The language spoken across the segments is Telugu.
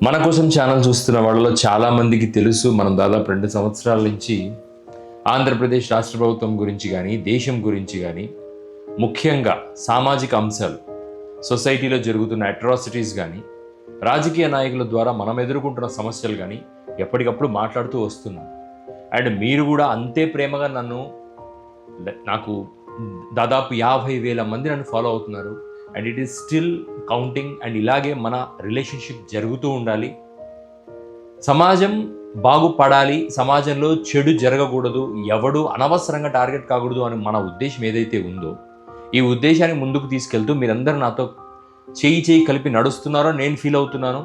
మన కోసం ఛానల్ చూస్తున్న వాళ్ళలో చాలామందికి తెలుసు, మనం దాదాపు 2 సంవత్సరాల నుంచి ఆంధ్రప్రదేశ్ రాష్ట్ర ప్రభుత్వం గురించి కానీ, దేశం గురించి కానీ, ముఖ్యంగా సామాజిక అంశాలు, సొసైటీలో జరుగుతున్న అట్రాసిటీస్ కానీ, రాజకీయ నాయకుల ద్వారా మనం ఎదుర్కొంటున్న సమస్యలు కానీ ఎప్పటికప్పుడు మాట్లాడుతూ వస్తున్నాం. అండ్ మీరు కూడా అంతే ప్రేమగా నాకు దాదాపు 50,000 మంది నన్ను ఫాలో అవుతున్నారు. And it is still counting. And ఇలాగే మన రిలేషన్షిప్ జరుగుతూ ఉండాలి. సమాజం బాగుపడాలి, సమాజంలో చెడు జరగకూడదు, ఎవడు అనవసరంగా టార్గెట్ కాకూడదు అని మన ఉద్దేశం ఏదైతే ఉందో, ఈ ఉద్దేశాన్ని ముందుకు తీసుకెళ్తూ మీరందరూ నాతో చేయి కలిపి నడుస్తున్నారో నేను ఫీల్ అవుతున్నాను.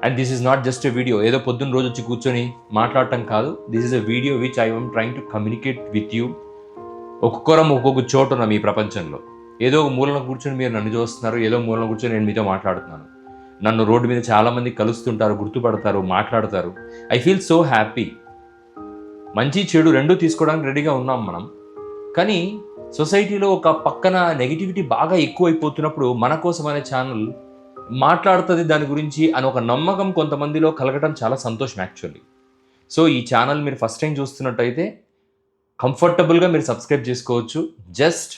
And this is not just a video, ఏదో పొద్దున్న రోజు వచ్చి కూర్చొని మాట్లాడటం కాదు. This is a video which I am trying to communicate with you. ఒక్కొక్కరం ఒక్కొక్క చోటు ఉన్నాం ఈ ప్రపంచంలో. ఏదో ఒక మూలన కూర్చొని మీరు నన్ను చూస్తున్నారు, ఏదో మూలన కూర్చొని నేను మీతో మాట్లాడుతున్నాను. నన్ను రోడ్డు మీద చాలామంది కలుస్తుంటారు, గుర్తుపడతారు, మాట్లాడతారు. I feel so happy. మంచి చెడు రెండూ తీసుకోవడానికి రెడీగా ఉన్నాం మనం. కానీ సొసైటీలో ఒక పక్కన నెగిటివిటీ బాగా ఎక్కువైపోతున్నప్పుడు మన కోసం అనే ఛానల్ మాట్లాడుతుంది దాని గురించి అని ఒక నమ్మకం కొంతమందిలో కలగడం చాలా సంతోషం యాక్చువల్లీ. సో ఈ ఛానల్ మీరు ఫస్ట్ టైం చూస్తున్నట్టయితే కంఫర్టబుల్గా మీరు సబ్స్క్రైబ్ చేసుకోవచ్చు. Just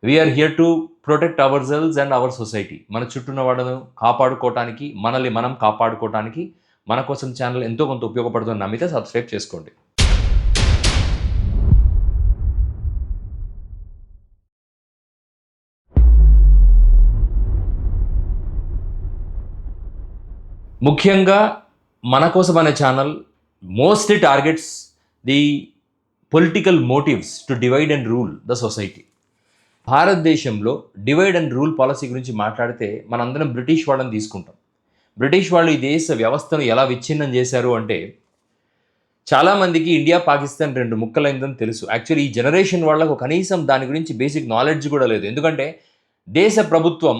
we're here to protect ourselves and our society. మన చుట్టూన్న వాళ్ళను కాపాడుకోవటానికి, మనల్ని మనం కాపాడుకోవటానికి మన కోసం ఛానల్ ఎంతో కొంత ఉపయోగపడుతుంది. నమ్మితే సబ్స్క్రైబ్ చేసుకోండి. ముఖ్యంగా మన కోసం అనే channel mostly targets the political motives to divide and rule the society. భారతదేశంలో డివైడ్ అండ్ రూల్ పాలసీ గురించి మాట్లాడితే మనందరం బ్రిటిష్ వాళ్ళని తీసుకుంటాం. బ్రిటిష్ వాళ్ళు ఈ దేశ వ్యవస్థను ఎలా విచ్ఛిన్నం చేశారు అంటే, చాలామందికి ఇండియా పాకిస్తాన్ 2 ముక్కలైందని తెలుసు. యాక్చువల్లీ ఈ జనరేషన్ వాళ్ళకు కనీసం దాని గురించి బేసిక్ నాలెడ్జ్ కూడా లేదు. ఎందుకంటే దేశ ప్రభుత్వం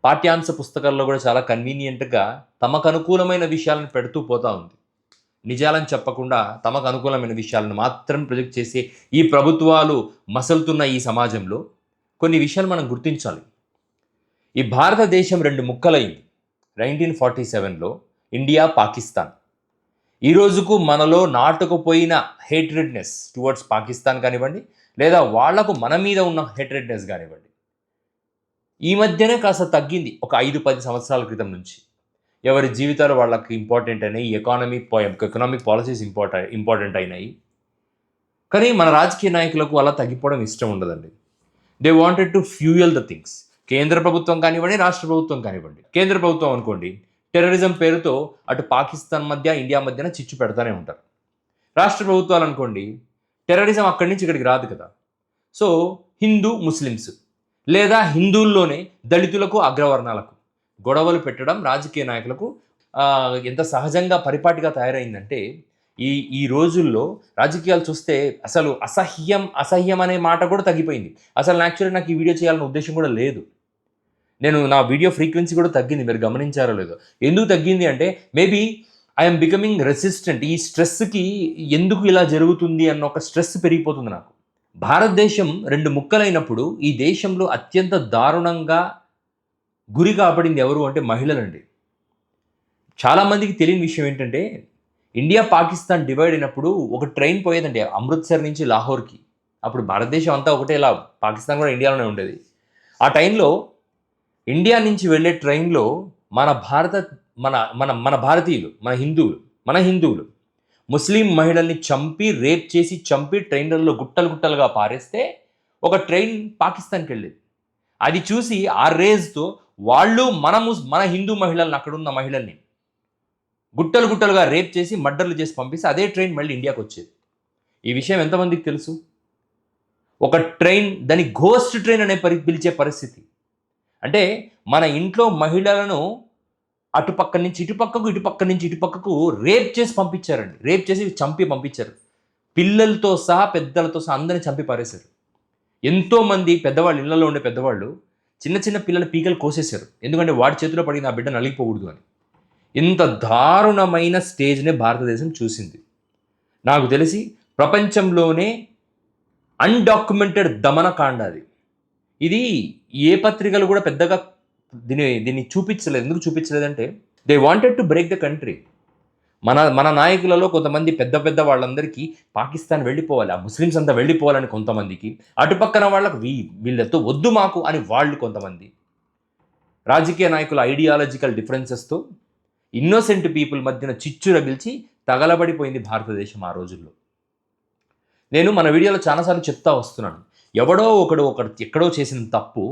పాఠ్యాంశ పుస్తకాల్లో కూడా చాలా కన్వీనియంట్గా తమకు అనుకూలమైన విషయాలను పెడుతూ పోతూ ఉంది. నిజాలను చెప్పకుండా తమకు అనుకూలమైన విషయాలను మాత్రం ప్రొజెక్ట్ చేసే ఈ ప్రభుత్వాలు మసలుతున్న ఈ సమాజంలో కొన్ని విషయాలు మనం గుర్తించాలి. ఈ భారతదేశం 2 ముక్కలైంది 1947లో, ఇండియా పాకిస్తాన్. ఈ రోజుకు మనలో నాటుకుపోయిన హేట్రెడ్నెస్ టువర్డ్స్ పాకిస్తాన్ కానివ్వండి, లేదా వాళ్లకు మన మీద ఉన్న హేట్రెడ్నెస్ కానివ్వండి, ఈ మధ్యనే కాస్త తగ్గింది. ఒక 5-10 సంవత్సరాల క్రితం నుంచి ఎవరి జీవితాలు వాళ్ళకి ఇంపార్టెంట్ అయినాయి, ఎకనామిక్ పాలసీస్ ఇంపార్టెంట్ అయినాయి. కానీ మన రాజకీయ నాయకులకు అలా తగ్గిపోవడం ఇష్టం ఉండదండి. They wanted to fuel the things. కేంద్ర ప్రభుత్వం కానివ్వండి, రాష్ట్ర ప్రభుత్వం కానివ్వండి. కేంద్ర ప్రభుత్వం అనుకోండి, టెర్రరిజం పేరుతో అటు పాకిస్తాన్ మధ్య, ఇండియా మధ్యన చిచ్చు పెడతానే ఉంటారు. రాష్ట్ర ప్రభుత్వాలు అనుకోండి, టెర్రరిజం అక్కడి నుంచి ఇక్కడికి రాదు కదా. సో హిందూ ముస్లిమ్స్, లేదా హిందువుల్లోనే దళితులకు, అగ్రవర్ణాలకు గొడవలు పెట్టడం రాజకీయ నాయకులకు ఎంత సహజంగా పరిపాటిగా తయారైందంటే, ఈ రోజుల్లో రాజకీయాలు చూస్తే అసలు అసహ్యం అనే మాట కూడా తగ్గిపోయింది. అసలు యాక్చువల్లీ నాకు ఈ వీడియో చేయాలన్న ఉద్దేశం కూడా లేదు. నా వీడియో ఫ్రీక్వెన్సీ కూడా తగ్గింది, మీరు గమనించారో లేదో. ఎందుకు తగ్గింది అంటే, మేబీ ఐఎమ్ బికమింగ్ రెసిస్టెంట్. ఈ స్ట్రెస్కి ఎందుకు ఇలా జరుగుతుంది అన్న ఒక స్ట్రెస్ పెరిగిపోతుంది నాకు. భారతదేశం 2 ముక్కలైనప్పుడు ఈ దేశంలో అత్యంత దారుణంగా గురి కాబడింది ఎవరు అంటే మహిళలండి. చాలామందికి తెలియని విషయం ఏంటంటే, ఇండియా పాకిస్తాన్ డివైడ్ అయినప్పుడు ఒక ట్రైన్ పోయేదండి అమృత్సర్ నుంచి లాహోర్కి. అప్పుడు భారతదేశం అంతా ఒకటేలా, పాకిస్తాన్ కూడా ఇండియాలోనే ఉండేది. ఆ టైంలో ఇండియా నుంచి వెళ్ళే ట్రైన్లో మన భారతీయులు, మన హిందువులు ముస్లిం మహిళల్ని రేప్ చేసి ట్రైన్లలో గుట్టలుగా పారేస్తే ఒక ట్రైన్ పాకిస్తాన్కి వెళ్ళేది. అది చూసి ఆ రేజ్తో వాళ్ళు మన హిందూ మహిళల్ని, అక్కడున్న మహిళల్ని గుట్టలుగా రేప్ చేసి మర్డర్లు చేసి పంపిస్తే అదే ట్రైన్ మళ్ళీ ఇండియాకి వచ్చేది. ఈ విషయం ఎంతమందికి తెలుసు? ఒక ట్రైన్, దాని ఘోస్ట్ ట్రైన్ అనే పిలిచే పరిస్థితి. అంటే మన ఇంట్లో మహిళలను అటుపక్క నుంచి ఇటుపక్కకు, ఇటుపక్క నుంచి ఇటుపక్కకు రేప్ చేసి పంపించారండి. రేప్ చేసి చంపి పంపించారు. పిల్లలతో సహా, పెద్దలతో సహా అందరిని చంపి పారేశారు. ఎంతోమంది పెద్దవాళ్ళు, ఇళ్లలో ఉండే పెద్దవాళ్ళు చిన్న పిల్లల పీకలు కోసేశారు. ఎందుకంటే వాడి చేతిలో పడిన ఆ బిడ్డ నలిగిపోకూడదు అని. ఇంత దారుణమైన స్టేజ్నే భారతదేశం చూసింది. నాకు తెలిసి ప్రపంచంలోనే అన్డాక్యుమెంటెడ్ దమనకాండ అది. ఇది ఏ పత్రికలు కూడా పెద్దగా దీన్ని చూపించలేదు. ఎందుకు చూపించలేదంటే, they wanted to break the country. మన నాయకులలో కొంతమంది పెద్ద పెద్ద వాళ్ళందరికీ పాకిస్తాన్ వెళ్ళిపోవాలి, ఆ ముస్లిమ్స్ అంతా వెళ్ళిపోవాలని కొంతమందికి, అటుపక్కన వాళ్ళకు వీళ్ళతో వద్దు మాకు అని వాళ్ళు కొంతమంది. రాజకీయ నాయకుల ఐడియాలజికల్ డిఫరెన్సెస్తో ఇన్నోసెంట్ పీపుల్ మధ్యన చిచ్చు రగిల్చి తగలబడిపోయింది భారతదేశం ఆ రోజుల్లో. నేను మన వీడియోలో చాలాసార్లు చెప్తా వస్తున్నాను, ఎవడో ఒకడు ఎక్కడో చేసిన తప్పు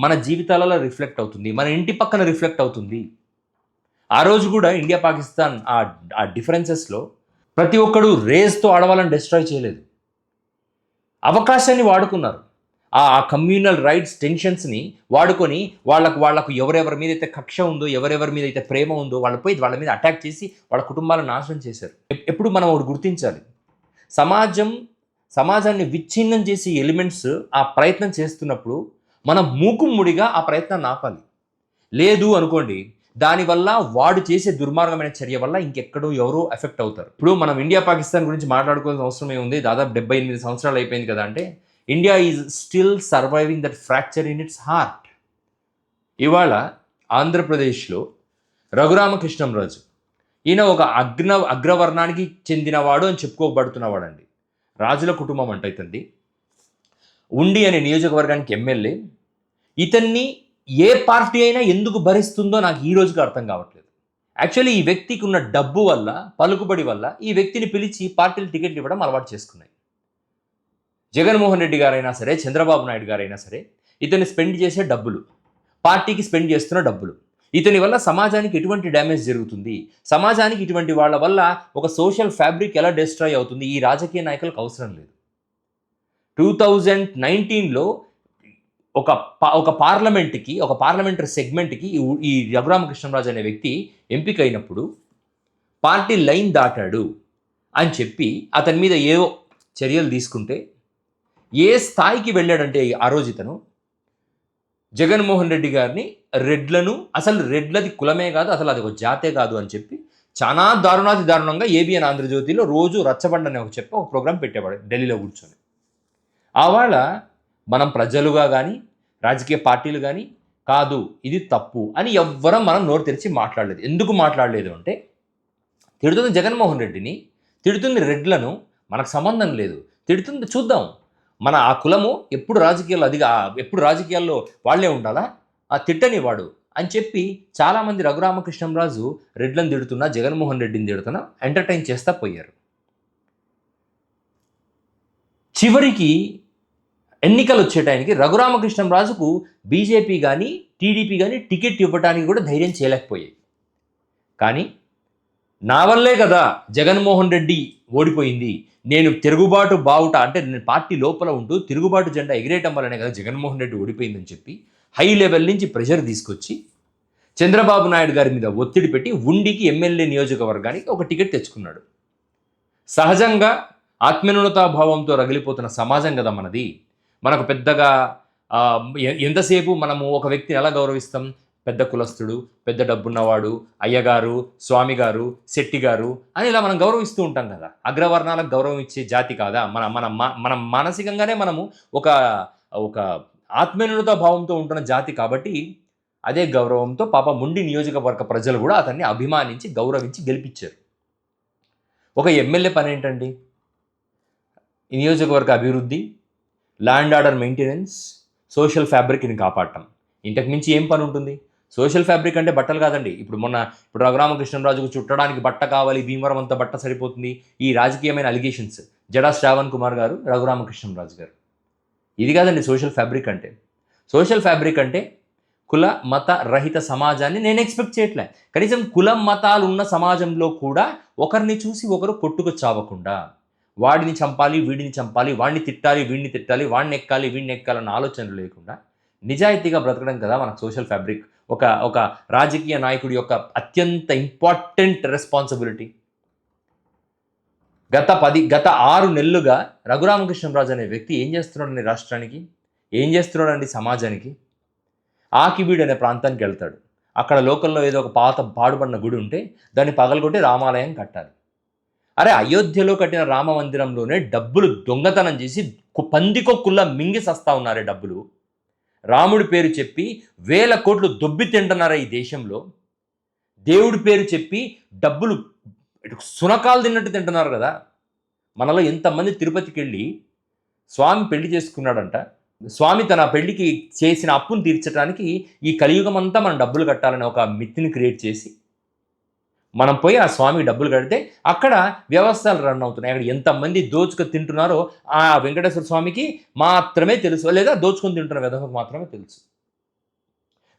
మన జీవితాలలో రిఫ్లెక్ట్ అవుతుంది, మన ఇంటి పక్కన రిఫ్లెక్ట్ అవుతుంది. ఆ రోజు కూడా ఇండియా పాకిస్తాన్ ఆ డిఫరెన్సెస్లో ప్రతి ఒక్కడు రేస్తో ఆడవాళ్ళని డిస్ట్రాయ్ చేయలేదు, అవకాశాన్ని వాడుకున్నారు. ఆ కమ్యూనల్ రైట్స్ టెన్షన్స్ని వాడుకొని వాళ్ళకు ఎవరెవరి మీద అయితే కక్ష ఉందో, ఎవరెవరి మీద అయితే ప్రేమ ఉందో వాళ్ళ మీద అటాక్ చేసి వాళ్ళ కుటుంబాలను నాశనం చేశారు. ఎప్పుడు మనం ఒకటి గుర్తించాలి, సమాజాన్ని విచ్ఛిన్నం చేసే ఎలిమెంట్స్ ఆ ప్రయత్నం చేస్తున్నప్పుడు మనం మూకుమ్ముడిగా ఆ ప్రయత్నాన్ని ఆపాలి. లేదు అనుకోండి, దానివల్ల వాడు చేసే దుర్మార్గమైన చర్య వల్ల ఇంకెక్కడో ఎవరో ఎఫెక్ట్ అవుతారు. ఇప్పుడు మనం ఇండియా పాకిస్తాన్ గురించి మాట్లాడుకోవాల్సిన అవసరం ఏముంది, దాదాపు 78 సంవత్సరాలు అయిపోయింది కదా. అంటే India is still surviving that fracture in it's heart. ఇవాళ ఆంధ్రప్రదేశ్లో రఘురామకృష్ణంరాజు, ఈయన ఒక అగ్రవర్ణానికి చెందినవాడు అని చెప్పుకోబడుతున్నవాడండి. రాజుల కుటుంబం అంటైతండి. ఉండి అనే నియోజకవర్గానికి ఎమ్మెల్యే. ఇతన్ని ఏ పార్టీ అయినా ఎందుకు భరిస్తుందో నాకు ఈ రోజుకి అర్థం కావట్లేదు. యాక్చువల్లీ ఈ వ్యక్తికి ఉన్న డబ్బు వల్ల, పలుకుబడి వల్ల ఈ వ్యక్తిని పిలిచి పార్టీలు టికెట్లు ఇవ్వడం అలవాటు చేసుకున్నాయి. జగన్మోహన్ రెడ్డి గారైనా సరే, చంద్రబాబు నాయుడు గారైనా సరే, ఇతన్ని స్పెండ్ చేసే డబ్బులు, పార్టీకి స్పెండ్ చేస్తున్న డబ్బులు, ఇతని వల్ల సమాజానికి ఎటువంటి డ్యామేజ్ జరుగుతుంది, సమాజానికి ఇటువంటి వాళ్ళ వల్ల ఒక సోషల్ ఫ్యాబ్రిక్ ఎలా డిస్ట్రాయ్ అవుతుంది, ఈ రాజకీయ నాయకులకు అవసరం లేదు. 2019లో ఒక పార్లమెంటరీ సెగ్మెంట్కి ఈ రఘురామకృష్ణంరాజు అనే వ్యక్తి ఎంపికైనప్పుడు పార్టీ లైన్ దాటాడు అని చెప్పి అతని మీద ఏవో చర్యలు తీసుకుంటే ఏ స్థాయికి వెళ్ళాడంటే ఆ రోజు ఇతను జగన్మోహన్ రెడ్డి గారిని అసలు రెడ్లది కులమే కాదు, అసలు అది ఒక జాతే కాదు అని చెప్పి చాలా దారుణంగా ఏబిఎన్ ఆంధ్రజ్యోతిలో రోజు రచ్చబండని ఒక ప్రోగ్రాం పెట్టేవాడు ఢిల్లీలో కూర్చొని. ఆవాళ మనం ప్రజలుగా కానీ, రాజకీయ పార్టీలు కానీ కాదు ఇది తప్పు అని ఎవ్వరం మనం నోరు తెరిచి మాట్లాడలేదు. ఎందుకు మాట్లాడలేదు అంటే, తిడుతుంది జగన్మోహన్ రెడ్డిని, తిడుతుంది రెడ్లను, మనకు సంబంధం లేదు. తిడుతుంది చూద్దాం, మన ఆ కులము ఎప్పుడు రాజకీయాల్లో వాళ్ళే ఉండాలా, ఆ తిట్టని వాడు అని చెప్పి చాలామంది రఘురామకృష్ణంరాజు రెడ్లను తిడుతున్నా, జగన్మోహన్ రెడ్డిని తిడుతున్నా ఎంటర్టైన్ చేస్తా పోయారు. చివరికి ఎన్నికలు వచ్చే టైంకి రఘురామకృష్ణంరాజుకు బీజేపీ కానీ, టీడీపీ కానీ టికెట్ ఇవ్వడానికి కూడా ధైర్యం చేయలేకపోయాయి. కానీ నా వల్లే కదా జగన్మోహన్ రెడ్డి ఓడిపోయింది, నేను తిరుగుబాటు బావుట అంటే నేను పార్టీ లోపల ఉంటూ తిరుగుబాటు జెండా ఎగిరేయటం వల్లనే కదా జగన్మోహన్ రెడ్డి ఓడిపోయిందని చెప్పి హై లెవెల్ నుంచి ప్రెషర్ తీసుకొచ్చి చంద్రబాబు నాయుడు గారి మీద ఒత్తిడి పెట్టి ఉండికి ఎమ్మెల్యే నియోజకవర్గానికి ఒక టికెట్ తెచ్చుకున్నాడు. సహజంగా ఆత్మన్యూనతాభావంతో రగిలిపోతున్న సమాజం కదా మనది. మనకు పెద్దగా ఎంతసేపు మనము ఒక వ్యక్తిని ఎలా గౌరవిస్తాం, పెద్ద కులస్తుడు, పెద్ద డబ్బున్నవాడు, అయ్యగారు, స్వామి గారు, శెట్టి గారు అని ఇలా మనం గౌరవిస్తూ ఉంటాం కదా. అగ్రవర్ణాలకు గౌరవం ఇచ్చే జాతి కాదా మనం మానసికంగానే మనము ఒక ఆత్మన్యూనతా భావంతో ఉంటున్న జాతి కాబట్టి అదే గౌరవంతో పాప ముండి నియోజకవర్గ ప్రజలు కూడా అతన్ని అభిమానించి గౌరవించి గెలిపించారు. ఒక ఎమ్మెల్యే పని ఏంటండి, ఈ నియోజకవర్గ అభివృద్ధి, ల్యాండ్ ఆర్డర్ మెయింటెనెన్స్, సోషల్ ఫ్యాబ్రిక్ని కాపాడటం, ఇంతకు మించి ఏం పని ఉంటుంది? సోషల్ ఫ్యాబ్రిక్ అంటే బట్టలు కాదండి. ఇప్పుడు రఘురామకృష్ణంరాజుకు చుట్టడానికి బట్ట కావాలి, భీమవరం అంతా బట్ట సరిపోతుంది, ఈ రాజకీయమైన అలిగేషన్స్, జడా శ్రావణ్ కుమార్ గారు, రఘురామకృష్ణంరాజు గారు, ఇది కాదండి సోషల్ ఫ్యాబ్రిక్ అంటే. సోషల్ ఫ్యాబ్రిక్ అంటే కుల మత రహిత సమాజాన్ని నేను ఎక్స్పెక్ట్ చేయట్లే. కనీసం కులం మతాలు ఉన్న సమాజంలో కూడా ఒకరిని చూసి ఒకరు కొట్టుకు చావకుండా, వాడిని చంపాలి వీడిని చంపాలి, వాడిని తిట్టాలి వీడిని తిట్టాలి, వాడిని ఎక్కాలి వీడిని ఎక్కాలన్న ఆలోచనలు లేకుండా నిజాయితీగా బ్రతకడం కదా మనకు సోషల్ ఫ్యాబ్రిక్. ఒక రాజకీయ నాయకుడి యొక్క అత్యంత ఇంపార్టెంట్ రెస్పాన్సిబిలిటీ. గత 6 నెలలుగా రఘురామకృష్ణంరాజు అనే వ్యక్తి ఏం చేస్తున్నాడండి రాష్ట్రానికి, ఏం చేస్తున్నాడండి సమాజానికి? ఆకివీడు అనే ప్రాంతానికి వెళ్తాడు. అక్కడ లోకల్లో ఏదో ఒక పాత పాడుబడిన గుడి ఉంటే దాన్ని పగలగొట్టి రామాలయం కట్టాలి. అరే, అయోధ్యలో కట్టిన రామ మందిరంలోనే డబ్బులు దొంగతనం చేసి పందికొక్కుల్లా మింగి సస్తా ఉన్నారే డబ్బులు. రాముడి పేరు చెప్పి 1000 కోట్లు దొబ్బి తింటున్నారా ఈ దేశంలో. దేవుడి పేరు చెప్పి డబ్బులు సునకాలు తిన్నట్టు తింటున్నారు కదా. మనలో ఎంతమంది తిరుపతికి వెళ్ళి స్వామి పెళ్లి చేసుకున్నాడంట, స్వామి తన పెళ్లికి చేసిన అప్పును తీర్చడానికి ఈ కలియుగం అంతా మనం డబ్బులు కట్టాలని ఒక మిత్తిని క్రియేట్ చేసి మనం పోయి ఆ స్వామికి డబ్బులు కడితే అక్కడ వ్యవస్థలు రన్ అవుతున్నాయి. అక్కడ ఎంతమంది దోచుకొని తింటున్నారో ఆ వెంకటేశ్వర స్వామికి మాత్రమే తెలుసు, లేదా దోచుకొని తింటున్న విధంగా మాత్రమే తెలుసు.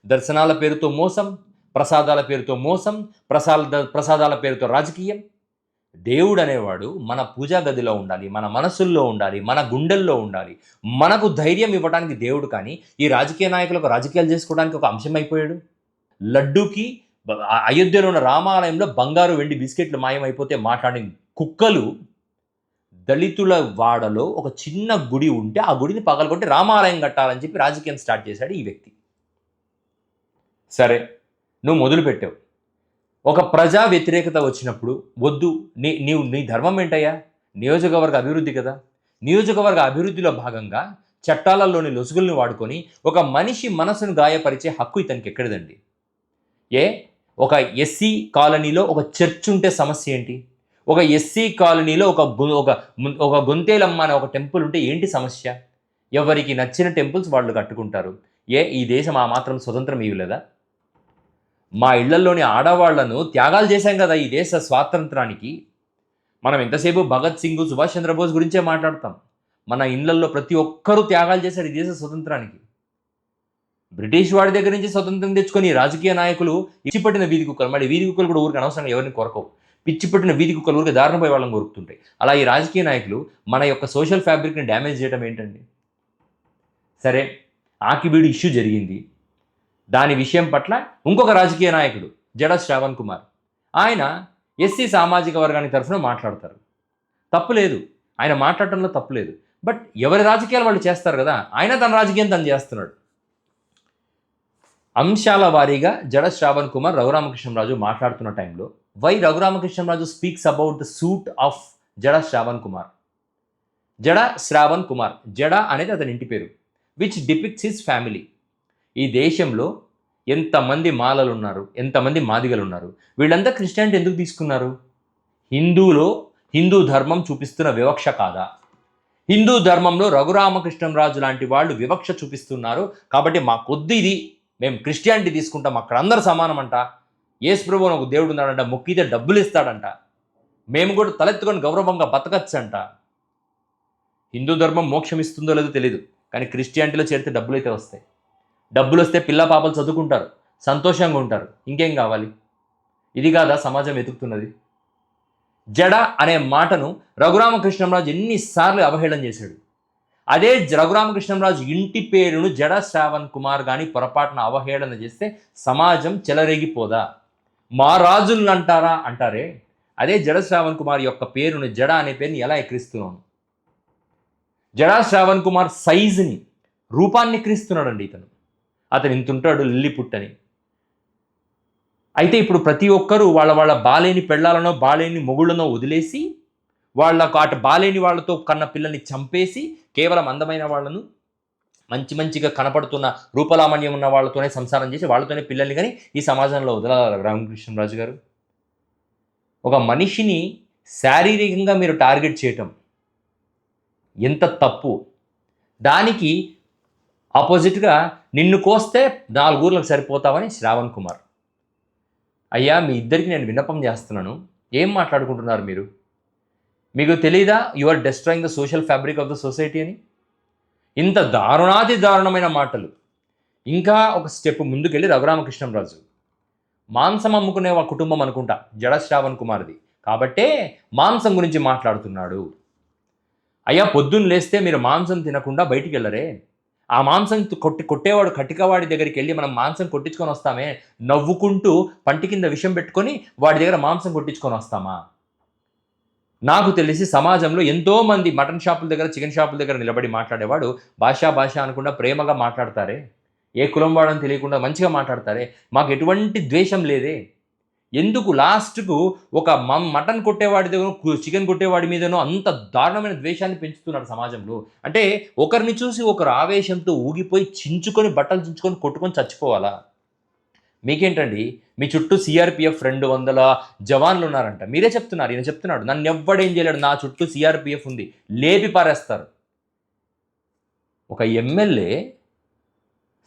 దర్శనాల పేరుతో మోసం, ప్రసాదాల పేరుతో మోసం, ప్రసాదాల పేరుతో రాజకీయం. దేవుడు అనేవాడు మన పూజా గదిలో ఉండాలి, మన మనసుల్లో ఉండాలి, మన గుండెల్లో ఉండాలి. మనకు ధైర్యం ఇవ్వడానికి దేవుడు, కానీ ఈ రాజకీయ నాయకులకు రాజకీయాలు చేసుకోవడానికి ఒక అంశం అయిపోయాడు. లడ్డూకి అయోధ్యలో ఉన్న రామాలయంలో బంగారు వెండి బిస్కెట్లు మాయమైపోతే మాట్లాడిన కుక్కలు, దళితుల వాడలో ఒక చిన్న గుడి ఉంటే ఆ గుడిని పగలగొట్టి రామాలయం కట్టాలని చెప్పి రాజకీయం స్టార్ట్ చేశాడు ఈ వ్యక్తి. సరే, నువ్వు మొదలుపెట్టావు. ఒక ప్రజా వ్యతిరేకత వచ్చినప్పుడు వద్దు, నీ ధర్మం ఏంటయ్యా? నియోజకవర్గ అభివృద్ధి కదా. నియోజకవర్గ అభివృద్ధిలో భాగంగా చట్టాలలోని లొసుగుల్ని వాడుకొని ఒక మనిషి మనసును గాయపరిచే హక్కు ఇతనికి ఎక్కడిదండి? ఒక ఎస్సీ కాలనీలో ఒక చర్చ్ ఉంటే సమస్య ఏంటి? ఒక ఎస్సీ కాలనీలో ఒక గొంతేలమ్మ అనే ఒక టెంపుల్ ఉంటే ఏంటి సమస్య? ఎవరికి నచ్చిన టెంపుల్స్ వాళ్ళు కట్టుకుంటారు. ఈ దేశం ఆ మాత్రం స్వతంత్రం ఇవ్వలేదా? మా ఇళ్లలోని ఆడవాళ్లను త్యాగాలు చేశాం కదా ఈ దేశ స్వాతంత్రానికి. మనం ఎంతసేపు భగత్ సింగ్, సుభాష్ చంద్రబోస్ గురించే మాట్లాడతాం. మన ఇళ్లల్లో ప్రతి ఒక్కరూ త్యాగాలు చేశారు ఈ దేశ స్వతంత్రానికి. బ్రిటిష్ వాడి దగ్గర నుంచి స్వతంత్రం తెచ్చుకొని రాజకీయ నాయకులు పిచ్చిపట్టిన వీధి కుక్కలు, మళ్ళీ వీధి కుక్కలు కూడా ఊరికి అనవసరంగా ఎవరిని కొరకవు. పిచ్చిపట్టిన వీధి కుక్కలు ఊరికి దారుణపై వాళ్ళని కొరుకుతుంటాయి. అలా ఈ రాజకీయ నాయకులు మన యొక్క సోషల్ ఫ్యాబ్రిక్ని డ్యామేజ్ చేయడం ఏంటండి? సరే, ఆకివీడు ఇష్యూ జరిగింది. దాని విషయం పట్ల ఇంకొక రాజకీయ నాయకుడు జడ శ్రావణ్ కుమార్, ఆయన ఎస్సీ సామాజిక వర్గానికి తరఫున మాట్లాడతారు. తప్పులేదు, ఆయన మాట్లాడటంలో తప్పులేదు. బట్ ఎవరి రాజకీయాలు వాళ్ళు చేస్తారు కదా, ఆయన తన రాజకీయం తను చేస్తున్నాడు. అంశాల వారీగా జడ శ్రావణ్ కుమార్ రఘురామకృష్ణరాజు మాట్లాడుతున్న టైంలో why Raghuramakrishnaraju speaks about the suit of Jada Shravan Kumar. జడ శ్రావణ్ కుమార్, జడ అనేది అతని ఇంటి పేరు, విచ్ డిపిక్ట్స్ హిస్ ఫ్యామిలీ. ఈ దేశంలో ఎంతమంది మాలలు ఉన్నారు, ఎంతమంది మాదిగలు ఉన్నారు. వీళ్ళంతా క్రిస్టియానిటీ ఎందుకు తీసుకున్నారు? హిందూ ధర్మం చూపిస్తున్న వివక్ష కాదా? హిందూ ధర్మంలో రఘురామకృష్ణరాజు లాంటి వాళ్ళు వివక్ష చూపిస్తున్నారు కాబట్టి మా కొద్ది ఇది మేము క్రిస్టియానిటీ తీసుకుంటాం, అక్కడ అందరూ సమానం అంట, యేసు ప్రభువుని ఒక దేవుడు ఉన్నాడంట, మొక్కితే డబ్బులు ఇస్తాడంట, మేము కూడా తలెత్తుకొని గౌరవంగా బతకచ్చంట. హిందూ ధర్మం మోక్షం ఇస్తుందో లేదో తెలియదు, కానీ క్రిస్టియానిటీలో చేరితే డబ్బులు అయితే వస్తాయి. డబ్బులు వస్తే పిల్ల పాపలు చదువుకుంటారు, సంతోషంగా ఉంటారు. ఇంకేం కావాలి? ఇది కాదా సమాజం వెతుకుతున్నది? జడ అనే మాటను రఘురామకృష్ణరాజు ఎన్నిసార్లు అవహేళన చేశాడు. అదే రఘురామకృష్ణరాజు ఇంటి పేరును జడ శ్రావణ్ కుమార్ కానీ పొరపాటున అవహేళన చేస్తే సమాజం చెలరేగిపోదా? మా రాజులను అంటారే, అదే జడ శ్రావణ్ కుమార్ యొక్క పేరును, జడ అనే పేరుని ఎలా ఎక్కిరిస్తున్నాను? జడా శ్రావణ్ కుమార్ సైజుని, రూపాన్ని ఎక్కిరిస్తున్నాడండి ఇతను. అతను ఇంతుంటాడు లిల్లీ పుట్టని. అయితే ఇప్పుడు ప్రతి ఒక్కరూ వాళ్ళ బాలేని పెళ్ళాలనో బాలేని మొగుళ్ళనో వదిలేసి వాళ్ళకు అటు బాలేని వాళ్ళతో కన్న పిల్లల్ని చంపేసి కేవలం అందమైన వాళ్ళను, మంచిగా కనపడుతున్న రూపలామణ్యం ఉన్న వాళ్ళతోనే సంసారం చేసి వాళ్ళతోనే పిల్లల్ని కానీ ఈ సమాజంలో వదలాలి రామకృష్ణరాజు గారు? ఒక మనిషిని శారీరకంగా మీరు టార్గెట్ చేయటం ఎంత తప్పు. దానికి ఆపోజిట్గా నిన్ను కోస్తే 4 ఊర్లకు సరిపోతావని శ్రావణ్ కుమార్. అయ్యా, మీ ఇద్దరికి నేను విన్నపం చేస్తున్నాను. ఏం మాట్లాడుకుంటున్నారు మీరు? మీకు తెలీదా you are destroying the social fabric of the society అని? ఇంత దారుణమైన మాటలు. ఇంకా ఒక స్టెప్ ముందుకెళ్ళి రఘురామకృష్ణరాజు మాంసం అమ్ముకునే కుటుంబం అనుకుంటా జడ శ్రావణ్ కుమార్ది, కాబట్టే మాంసం గురించి మాట్లాడుతున్నాడు. అయ్యా, పొద్దున్న లేస్తే మీరు మాంసం తినకుండా బయటికి వెళ్ళరే? ఆ మాంసం కొట్టేవాడు కటికవాడి దగ్గరికి వెళ్ళి మనం మాంసం కొట్టించుకొని వస్తామే, నవ్వుకుంటూ పంటి కింద విషం పెట్టుకొని వాడి దగ్గర మాంసం కొట్టించుకొని వస్తామా? నాకు తెలిసి సమాజంలో ఎంతోమంది మటన్ షాపుల దగ్గర, చికెన్ షాపుల దగ్గర నిలబడి మాట్లాడేవాడు భాష అనకుండా ప్రేమగా మాట్లాడతారే, ఏ కులం వాడని తెలియకుండా మంచిగా మాట్లాడతారే, మాకు ఎటువంటి ద్వేషం లేదే. ఎందుకు లాస్ట్కు ఒక మటన్ కొట్టేవాడి దగ్గర, చికెన్ కొట్టేవాడి మీదనో అంత దారుణమైన ద్వేషాన్ని పెంచుతున్నారు సమాజంలో? అంటే ఒకరిని చూసి ఒకరు ఆవేశంతో ఊగిపోయి బట్టలు చించుకొని కొట్టుకొని చచ్చిపోవాలా? మీకేంటండి, మీ చుట్టూ సిఆర్పిఎఫ్ 200 జవాన్లు ఉన్నారంట. మీరే చెప్తున్నారు, ఈయన చెప్తున్నాడు నన్ను ఎవ్వడేం చేయలేడు, నా చుట్టూ సిఆర్పిఎఫ్ ఉంది, లేపి పారేస్తారు. ఒక ఎమ్మెల్యే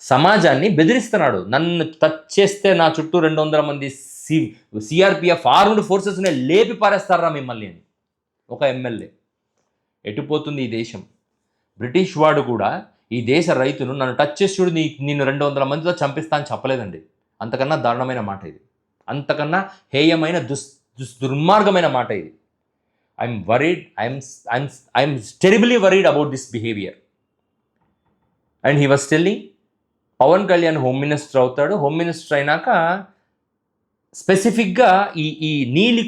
సమాజాన్ని బెదిరిస్తున్నాడు, నన్ను టచ్ చేస్తే నా చుట్టూ 200 మంది సిఆర్పిఎఫ్ ఆర్మ్డ్ ఫోర్సెస్ని లేపి పారేస్తారా మిమ్మల్ని అని. ఒక ఎమ్మెల్యే. ఎటుపోతుంది ఈ దేశం? బ్రిటిష్ వాడు కూడా ఈ దేశ రైతును నన్ను టచ్ చేసి చూడు, నిన్ను 200 మందితో చంపిస్తా అని చెప్పలేదండి. అంతకన్నా దారుణమైన మాట ఇది, అంతకన్నా హేయమైన దుర్మార్గమైన మాట ఇది. I'm worried, I'm terribly worried about this behaviour. And he was telling Pawan Kalyan home minister అవుతాడు, హోమ్ మినిస్టర్ అయినాక స్పెసిఫిక్గా ఈ నీలి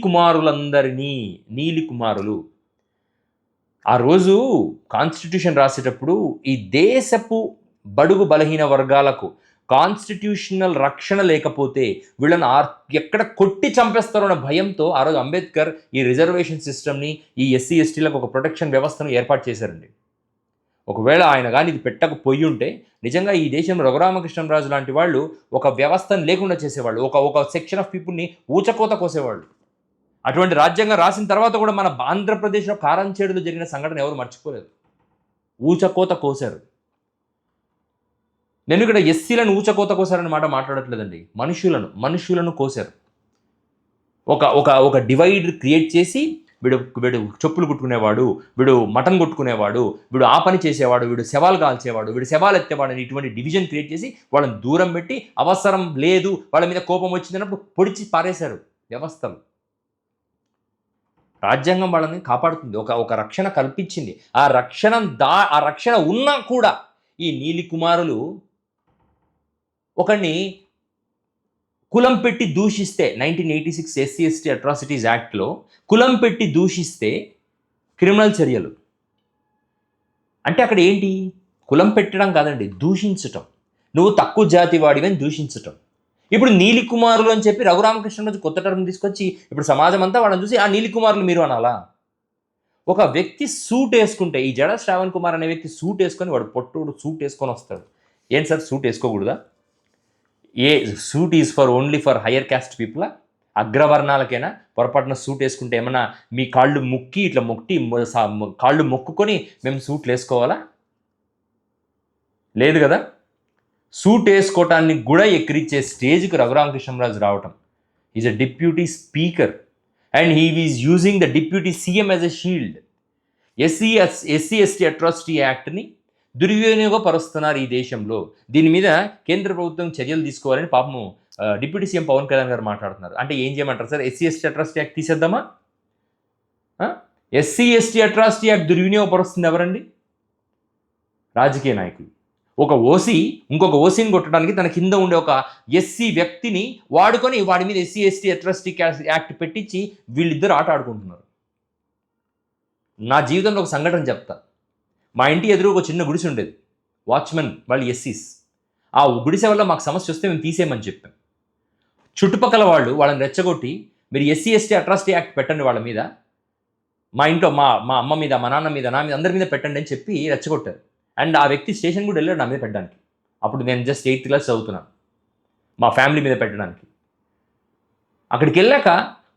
కుమారులు ఆ రోజు కాన్స్టిట్యూషన్ రాసేటప్పుడు ఈ దేశపు బడుగు బలహీన వర్గాలకు కాన్స్టిట్యూషనల్ రక్షణ లేకపోతే వీళ్ళని ఎక్కడ కొట్టి చంపేస్తారో అన్న భయంతో ఆ రోజు అంబేద్కర్ ఈ రిజర్వేషన్ సిస్టమ్ని, ఈ ఎస్సీ ఎస్టీలకు ఒక ప్రొటెక్షన్ వ్యవస్థను ఏర్పాటు చేశారండి. ఒకవేళ ఆయన కానీ ఇది పెట్టకపోయి ఉంటే నిజంగా ఈ దేశంలో రఘురామకృష్ణరాజు లాంటి వాళ్ళు ఒక వ్యవస్థను లేకుండా చేసేవాళ్ళు, ఒక సెక్షన్ ఆఫ్ పీపుల్ని ఊచకోత కోసేవాళ్ళు. అటువంటి రాజ్యాంగం రాసిన తర్వాత కూడా మన ఆంధ్రప్రదేశ్లో కారంచేడులో జరిగిన సంఘటన ఎవరు మర్చిపోలేదు. ఊచకోత కోసారు. నేను ఇక్కడ ఎస్సీలను ఊచకోత కోసారని మాట మాట్లాడట్లేదండి, మనుషులను కోసారు. ఒక డివైడ్ క్రియేట్ చేసి వీడు చెప్పులు కుట్టుకునేవాడు, వీడు మటన్ కొట్టుకునేవాడు, వీడు ఆ పని చేసేవాడు, వీడు శవాలు కాల్చేవాడు, వీడు శవాలు ఎత్తేవాడు అని ఇటువంటి డివిజన్ క్రియేట్ చేసి వాళ్ళని దూరం పెట్టి అవసరం లేదు వాళ్ళ మీద కోపం వచ్చిందన్నప్పుడు పొడిచి పారేశారు వ్యవస్థలు. రాజ్యాంగం వాళ్ళని కాపాడుతుంది, ఒక రక్షణ కల్పించింది. ఆ రక్షణ ఉన్నా కూడా ఈ నీలి కుమారులు ఒకరిని కులం పెట్టి దూషిస్తే 1986 ఎస్సీ ఎస్టీ అట్రాసిటీస్ యాక్ట్లో కులం పెట్టి దూషిస్తే క్రిమినల్ చర్యలు. అంటే అక్కడ ఏంటి? కులం పెట్టడం కాదండి, దూషించటం. నువ్వు తక్కువ జాతి వాడివని దూషించటం. ఇప్పుడు నీలి కుమారులు అని చెప్పి రఘురామకృష్ణరాజు కొత్త టర్మ్ తీసుకొచ్చి ఇప్పుడు సమాజం అంతా వాళ్ళని చూసి ఆ నీలి కుమారులు మీరు అనాలా? ఒక వ్యక్తి సూట్ వేసుకుంటే, ఈ జడ శ్రావణ్ కుమార్ అనే వ్యక్తి సూట్ వేసుకొని, వాడు పొట్టుడు సూట్ వేసుకొని వస్తాడు. ఏం సార్ సూట్ వేసుకోకూడదా? A suit is only for higher caste పీపులా? అగ్రవర్ణాలకైనా పొరపాటున సూట్ వేసుకుంటే ఏమన్నా మీ కాళ్ళు ముక్కి ఇట్లా కాళ్ళు మొక్కుకొని మేము సూట్లు వేసుకోవాలా? లేదు కదా. సూట్ వేసుకోవటాన్ని కూడా ఎక్కిరిచ్చే స్టేజ్కి రఘురామకృష్ణరాజు రావటం. Is a deputy speaker and he is using the deputy CM as a shield. SC ST atrocity యాక్ట్ని దుర్వినియోగపరుస్తున్నారు ఈ దేశంలో. దీని మీద కేంద్ర ప్రభుత్వం చర్యలు తీసుకోవాలని పాపము డిప్యూటీ సీఎం పవన్ కళ్యాణ్ గారు మాట్లాడుతున్నారు. అంటే ఏం చేయమంటారు sir? SC ST atrocity act తీసేద్దామా? ఎస్సీ ఎస్టీ అట్రాసిటీ యాక్ట్ దుర్వినియోగపరుస్తుంది ఎవరండి? రాజకీయ నాయకులు. ఒక ఓసీ ఇంకొక ఓసీని కొట్టడానికి తన కింద ఉండే ఒక ఎస్సీ వ్యక్తిని వాడుకొని వాడి మీద ఎస్సీ ఎస్టీ అట్రాసిటీ యాక్ట్ పెట్టించి వీళ్ళిద్దరు ఆట ఆడుకుంటున్నారు. నా జీవితంలో ఒక సంఘటన చెప్తా. మా ఇంటి ఎదురు ఒక చిన్న గుడిసె ఉండేది, వాచ్మెన్ వాళ్ళు ఎస్సీస్. ఆ గుడిసె వల్ల మాకు సమస్య వస్తే మేము తీసేయమని చెప్పాం. చుట్టుపక్కల వాళ్ళని రెచ్చగొట్టి మీరు ఎస్సీ ఎస్టీ అట్రాసిటీ యాక్ట్ పెట్టండి వాళ్ళ మీద, మా ఇంట్లో మా అమ్మ మీద, మా నాన్న మీద, నా మీద, అందరి మీద పెట్టండి అని చెప్పి రెచ్చగొట్టారు. అండ్ ఆ వ్యక్తి స్టేషన్ కూడా వెళ్ళాడు నా మీద పెట్టడానికి. అప్పుడు నేను జస్ట్ 8th క్లాస్ చదువుతున్నాను. మా ఫ్యామిలీ మీద పెట్టడానికి అక్కడికి వెళ్ళాక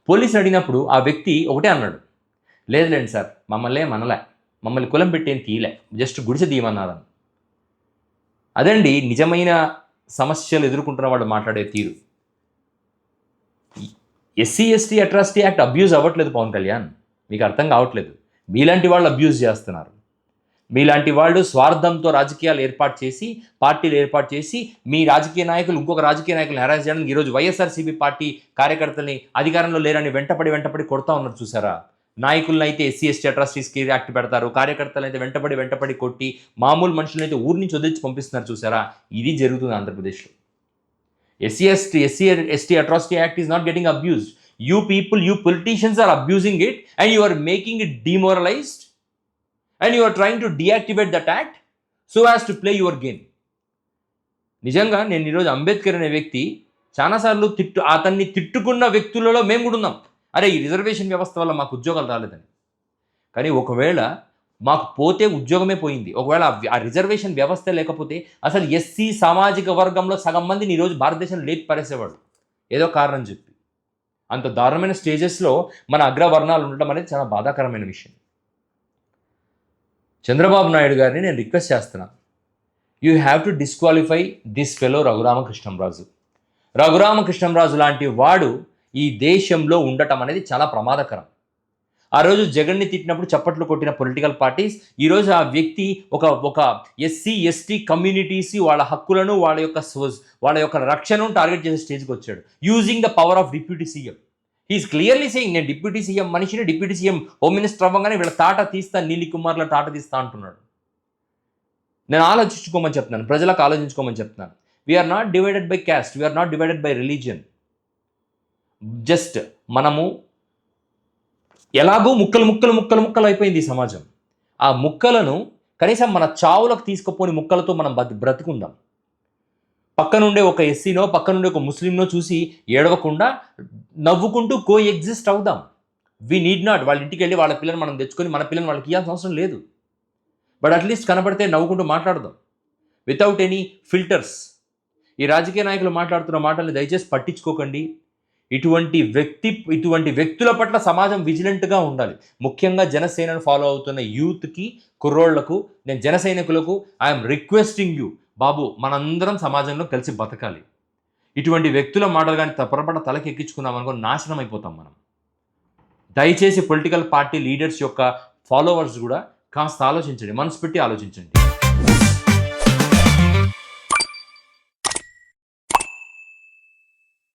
పోలీసులు అడిగినప్పుడు ఆ వ్యక్తి ఒకటే అన్నాడు, లేదులేండి సార్ మమ్మల్ని ఏమనలే, మమ్మల్ని కులం పెట్టేం తీయలే, జస్ట్ గుడిసె తీయమన్నారని. అదండి నిజమైన సమస్యలు ఎదుర్కొంటున్న వాళ్ళు మాట్లాడే తీరు. SC ST atrocity act abuse అవ్వట్లేదు పవన్ కళ్యాణ్, మీకు అర్థం కావట్లేదు. మీలాంటి వాళ్ళు అబ్యూజ్ చేస్తున్నారు. మీలాంటి వాళ్ళు స్వార్థంతో రాజకీయాలు ఏర్పాటు చేసి, పార్టీలు ఏర్పాటు చేసి, మీ రాజకీయ నాయకులు ఇంకొక రాజకీయ నాయకులు హెరాస్ చేయడానికి ఈరోజు వైఎస్ఆర్సీపీ పార్టీ కార్యకర్తల్ని అధికారంలో లేరని వెంటపడి కొడతా ఉన్నారు చూసారా? నాయకులను అయితే ఎస్సీ ఎస్టీ అట్రాసిటీస్ యాక్ట్ పెడతారు, కార్యకర్తలు అయితే వెంటపడి కొట్టి మామూలు మనుషులను అయితే ఊరి నుంచి వదిలించి పంపిస్తున్నారు చూసారా? ఇది జరుగుతుంది ఆంధ్రప్రదేశ్లో. SC ST atrocity act is not getting abused. You people, you politicians are abusing it and you are making it demoralized and you are trying to deactivate that act so as to play your game. నిజంగా నేను ఈరోజు అంబేద్కర్ అనే వ్యక్తి చాలాసార్లు అతన్ని తిట్టుకున్న వ్యక్తులలో మేము కూడా ఉన్నాం. అరే ఈ రిజర్వేషన్ వ్యవస్థ వల్ల మాకు ఉద్యోగాలు రాలేదని. కానీ ఒకవేళ మాకు పోతే ఉద్యోగమే పోయింది. ఒకవేళ ఆ రిజర్వేషన్ వ్యవస్థ లేకపోతే అసలు ఎస్సీ సామాజిక వర్గంలో సగం మందిని ఈరోజు భారతదేశంలో లేపి పారేసేవాడు ఏదో కారణం చెప్పి. అంత దారుణమైన స్టేజెస్లో మన అగ్రవర్ణాలు ఉండటం అనేది చాలా బాధాకరమైన విషయం. చంద్రబాబు నాయుడు గారిని నేను రిక్వెస్ట్ చేస్తున్నాను, you have to disqualify this fellow Raghurama Krishnam Raju. Raghurama Krishnam Raju లాంటి వాడు ఈ దేశంలో ఉండటం అనేది చాలా ప్రమాదకరం. ఆ రోజు జగన్ని తిట్టినప్పుడు చప్పట్లు కొట్టిన పొలిటికల్ పార్టీస్ ఈరోజు ఆ వ్యక్తి ఒక ఎస్సీ ఎస్టీ కమ్యూనిటీస్ వాళ్ళ హక్కులను వాళ్ళ యొక్క రక్షణను టార్గెట్ చేసే స్టేజ్కి వచ్చాడు, using the power of deputy CM. He's clearly saying నేను డిప్యూటీ సీఎం మనిషిని, డిప్యూటీ సీఎం హోమ్ మినిస్టర్ అవ్వగానే వీళ్ళ తాట తీస్తా, నీలి కుమార్ల తాట తీస్తా అంటున్నాడు. నేను ఆలోచించుకోమని చెప్తున్నాను, ప్రజలకు ఆలోచించుకోమని చెప్తున్నాను. We're not divided by caste, we're not divided by religion. Just మనము ఎలాగో ముక్కలు అయిపోయింది ఈ సమాజం. ఆ ముక్కలను కనీసం మన చావులకు తీసుకుపోని ముక్కలతో మనం బ్రతుకుందాం. పక్కనుండే ఒక ఎస్సీనో పక్కనుండే ఒక ముస్లింనో చూసి ఏడవకుండా నవ్వుకుంటూ కో ఎగ్జిస్ట్ అవుదాం. వీ నీడ్ నాట్ వాళ్ళ ఇంటికి వెళ్ళి వాళ్ళ పిల్లని మనం తెచ్చుకొని మన పిల్లని వాళ్ళకి ఇవ్వాల్సిన అవసరం లేదు. బట్ అట్లీస్ట్ కనపడితే నవ్వుకుంటూ మాట్లాడదాం వితౌట్ ఎనీ ఫిల్టర్స్. ఈ రాజకీయ నాయకులు మాట్లాడుతున్న మాటల్ని దయచేసి పట్టించుకోకండి. ఇటువంటి వ్యక్తుల పట్ల సమాజం విజిలెంట్గా ఉండాలి. ముఖ్యంగా జనసేనను ఫాలో అవుతున్న యూత్కి, కుర్రోళ్లకు, నేను జన సైనికులకు ఐఎమ్ రిక్వెస్టింగ్ యూ, బాబు మనందరం సమాజంలో కలిసి బతకాలి. ఇటువంటి వ్యక్తుల మాటలు కానీ పొరపాటు తలకి ఎక్కించుకున్నాం అనుకో నాశనం అయిపోతాం మనం. దయచేసి పొలిటికల్ పార్టీ లీడర్స్ యొక్క ఫాలోవర్స్ కూడా కాస్త ఆలోచించండి, మనసు పెట్టి ఆలోచించండి.